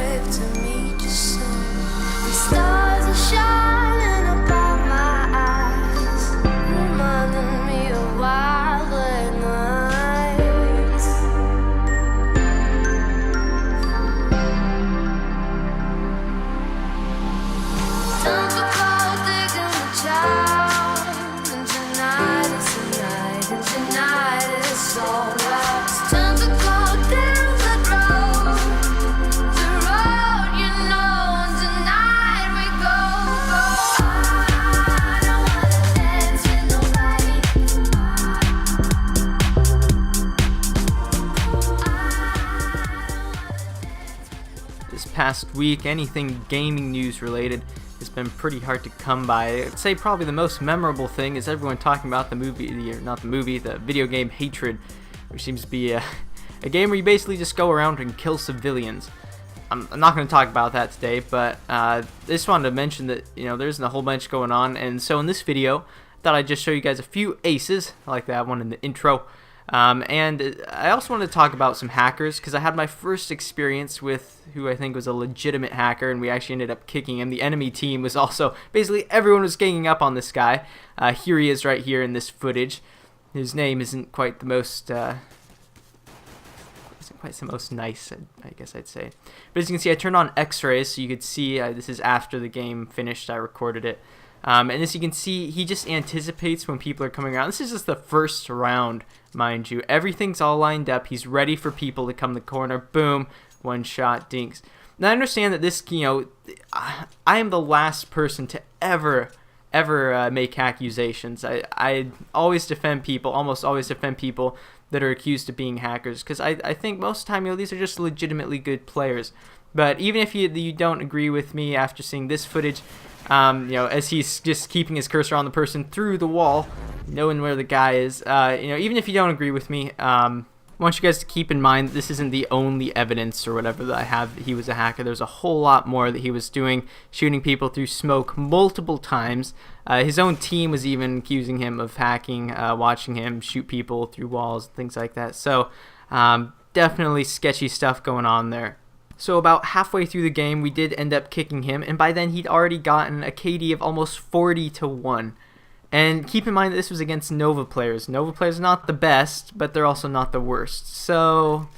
lyric to me just sing. The stars are shining above my eyes, reminding me of wild late nights. Time for cold digging the child, and tonight is the night, and tonight is alright. It's time to go down that road, the road you know, and tonight we go. I don't wanna dance with nobody. This past week, anything gaming news related has been pretty hard to come by. I'd say probably the most memorable thing is everyone talking about the video game Hatred, which seems to be a game where you basically just go around and kill civilians. I'm not going to talk about that today, but I just wanted to mention that there's a whole bunch going on, and so in this video, I thought I'd just show you guys a few aces. I like that one in the intro. And I also wanted to talk about some hackers, because I had my first experience with who I think was a legitimate hacker, and we actually ended up kicking him. The enemy team was also, basically everyone was ganging up on this guy. Here he is right here in this footage. His name isn't quite the most nice, I guess I'd say. But as you can see, I turned on X-rays, so you could see this is after the game finished. I recorded it. And as you can see, he just anticipates when people are coming around. This is just the first round, mind you. Everything's all lined up. He's ready for people to come the corner. Boom, one shot, dinks. Now I understand that this, I am the last person to ever make accusations. I always defend people, almost always defend people that are accused of being hackers, because I think most of the time, these are just legitimately good players. But even if you don't agree with me after seeing this footage, as he's just keeping his cursor on the person through the wall, knowing where the guy is, even if you don't agree with me, I want you guys to keep in mind that this isn't the only evidence or whatever that I have that he was a hacker. There's a whole lot more that he was doing, shooting people through smoke multiple times. His own team was even accusing him of hacking, watching him shoot people through walls, things like that. So definitely sketchy stuff going on there. So about halfway through the game, we did end up kicking him, and by then he'd already gotten a KD of almost 40-1. And keep in mind that this was against Nova players. Nova players are not the best, but they're also not the worst. So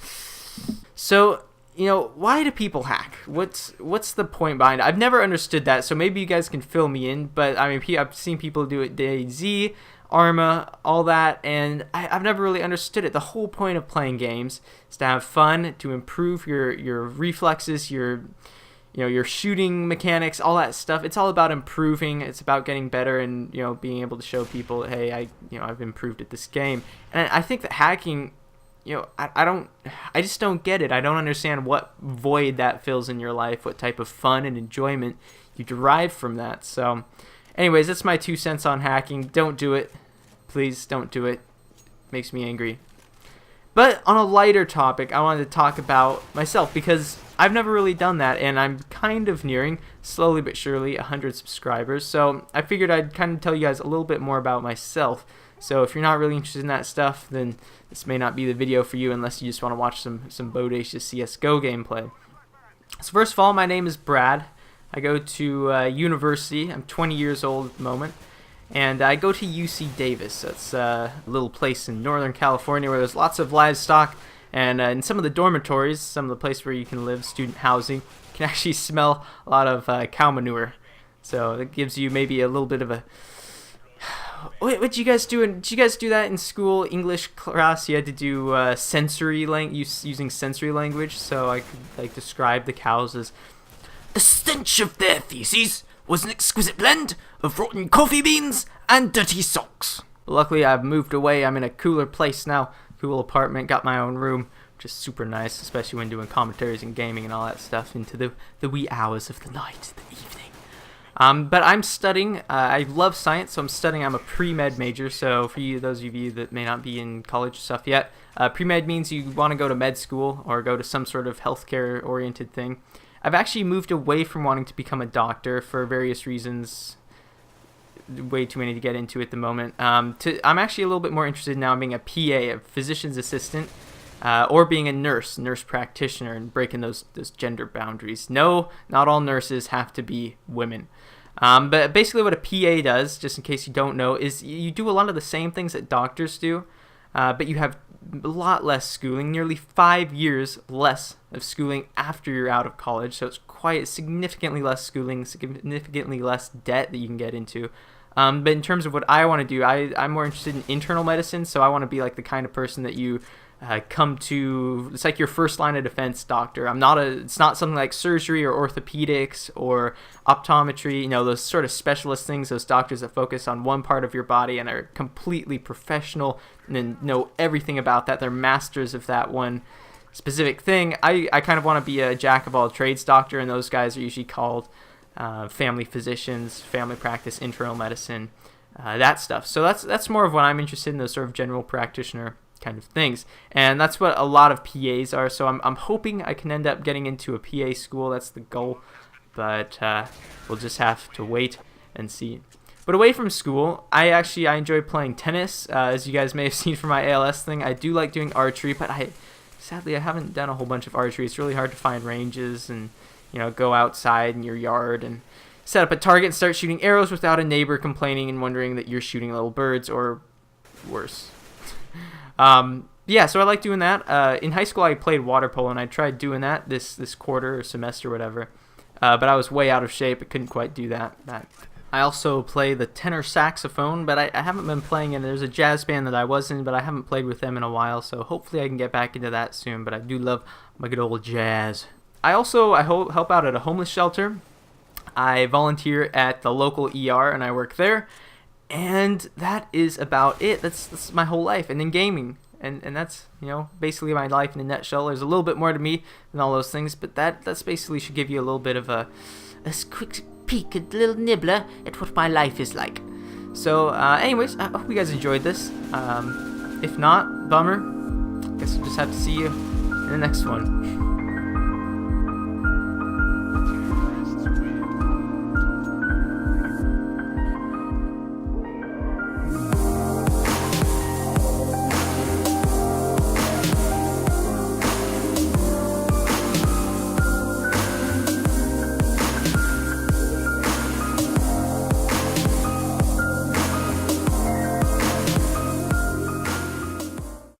why do people hack? What's the point behind it? I've never understood that, so maybe you guys can fill me in. But I mean, I've seen people do it DayZ, Arma, all that, and I've never really understood it. The whole point of playing games is to have fun, to improve your reflexes, your shooting mechanics, all that stuff. It's all about improving. It's about getting better and being able to show people, hey, I've improved at this game. And I think that hacking, I just don't get it. I don't understand what void that fills in your life, what type of fun and enjoyment you derive from that. So anyways, that's my 2 cents on hacking. Don't do it. Please don't do it. Makes me angry. But on a lighter topic, I wanted to talk about myself, because I've never really done that, and I'm kind of nearing, slowly but surely, 100 subscribers. So I figured I'd kind of tell you guys a little bit more about myself. So if you're not really interested in that stuff, then this may not be the video for you, unless you just want to watch some bodacious CSGO gameplay. So first of all, my name is Brad. I go to university. I'm 20 years old at the moment. And I go to UC Davis. That's a little place in Northern California where there's lots of livestock. And in some of the dormitories, some of the places where you can live, student housing, you can actually smell a lot of cow manure. So it gives you maybe a little bit of a... What did you guys do? Did you guys do that in school, English class? You had to do using sensory language. So I could describe the cows as... The stench of their feces was an exquisite blend of rotten coffee beans and dirty socks. Luckily, I've moved away. I'm in a cooler place now. Cool apartment, got my own room, which is super nice, especially when doing commentaries and gaming and all that stuff into the wee hours of the night, the evening. But I'm studying. I love science, so I'm studying. I'm a pre-med major, so for those of you that may not be in college stuff yet, pre-med means you want to go to med school or go to some sort of healthcare-oriented thing. I've actually moved away from wanting to become a doctor for various reasons. Way too many to get into at the moment. I'm actually a little bit more interested now in being a PA, a physician's assistant. or being a nurse practitioner, and breaking those gender boundaries. No, not all nurses have to be women. But basically what a PA does, just in case you don't know, is you do a lot of the same things that doctors do, but you have a lot less schooling, nearly 5 years less of schooling after you're out of college. So it's quite significantly less schooling, significantly less debt that you can get into. But in terms of what I want to do, I'm more interested in internal medicine. So I want to be like the kind of person that you come to. It's like your first line of defense doctor. It's not something like surgery or orthopedics or optometry, those sort of specialist things, those doctors that focus on one part of your body and are completely professional and then know everything about that. They're masters of that one specific thing. I kind of want to be a jack of all trades doctor, and those guys are usually called family physicians, family practice, internal medicine, that stuff. So that's more of what I'm interested in, those sort of general practitioner kind of things, and that's what a lot of PAs are. So I'm hoping I can end up getting into a PA school. That's the goal, but we'll just have to wait and see. But away from school, I enjoy playing tennis. As you guys may have seen from my ALS thing, I do like doing archery, but sadly I haven't done a whole bunch of archery. It's really hard to find ranges and go outside in your yard and set up a target and start shooting arrows without a neighbor complaining and wondering that you're shooting little birds, or worse. So I like doing that. In high school, I played water polo, and I tried doing that this quarter or semester or whatever. But I was way out of shape. I couldn't quite do that. I also play the tenor saxophone, but I haven't been playing in. There's a jazz band that I was in, but I haven't played with them in a while, so hopefully I can get back into that soon. But I do love my good old jazz. I help out at a homeless shelter. I volunteer at the local ER, and I work there. And that is about it. That's my whole life. And then gaming. And that's, basically my life in a nutshell. There's a little bit more to me than all those things, but that's basically should give you a little bit of a quick peek, a little nibbler at what my life is like. So, anyways, I hope you guys enjoyed this. If not, bummer. Guess we'll just have to see you in the next one.